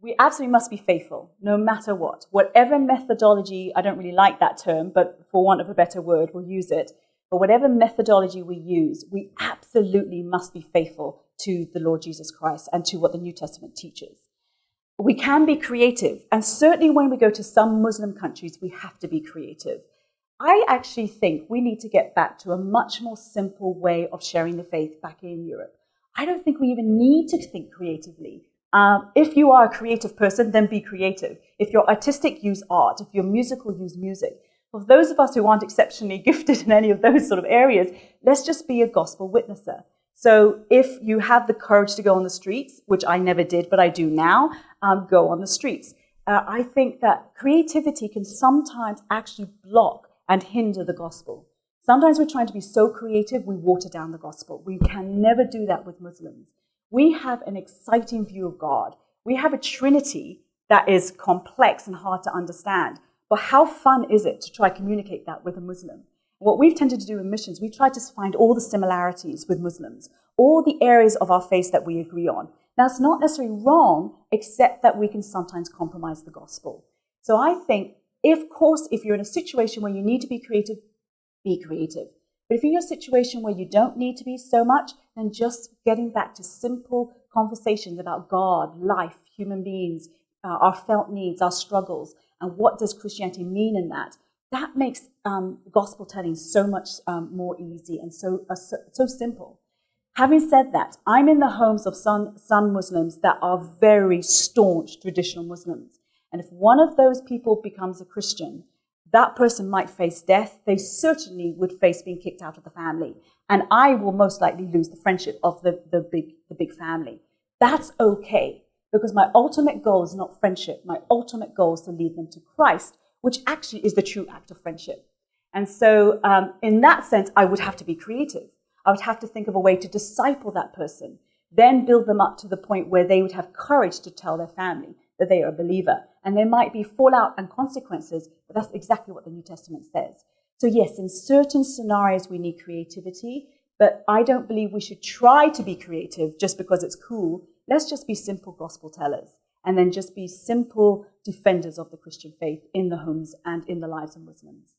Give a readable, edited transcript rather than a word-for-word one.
We absolutely must be faithful, no matter what. Whatever methodology, I don't really like that term, but for want of a better word, we'll use it. But whatever methodology we use, we absolutely must be faithful to the Lord Jesus Christ and to what the New Testament teaches. We can be creative, and certainly when we go to some Muslim countries, we have to be creative. I actually think we need to get back to a much more simple way of sharing the faith back in Europe. I don't think we even need to think creatively. If you are a creative person, then be creative. If you're artistic, use art. If you're musical, use music. For those of us who aren't exceptionally gifted in any of those sort of areas, let's just be a gospel witnesser. So if you have the courage to go on the streets, which I never did, but I do now, go on the streets. I think that creativity can sometimes actually block and hinder the gospel. Sometimes we're trying to be so creative, we water down the gospel. We can never do that with Muslims. We have an exciting view of God. We have a Trinity that is complex and hard to understand. But how fun is it to try to communicate that with a Muslim? What we've tended to do in missions, we try to find all the similarities with Muslims, all the areas of our faith that we agree on. Now, it's not necessarily wrong, except that we can sometimes compromise the gospel. So I think, of course, if you're in a situation where you need to be creative, be creative. But if you're in a situation where you don't need to be so much, then just getting back to simple conversations about God, life, human beings, our felt needs, our struggles, and what does Christianity mean in that, that makes gospel telling so much more easy and so simple. Having said that, I'm in the homes of some Muslims that are very staunch traditional Muslims. And if one of those people becomes a Christian, that person might face death. They certainly would face being kicked out of the family. And I will most likely lose the friendship of the big family. That's okay, because my ultimate goal is not friendship. My ultimate goal is to lead them to Christ, which actually is the true act of friendship. And so in that sense, I would have to be creative. I would have to think of a way to disciple that person, then build them up to the point where they would have courage to tell their family that they are a believer. And there might be fallout and consequences, but that's exactly what the New Testament says. So yes, in certain scenarios we need creativity, but I don't believe we should try to be creative just because it's cool. Let's just be simple gospel tellers, and then just be simple defenders of the Christian faith in the homes and in the lives of Muslims.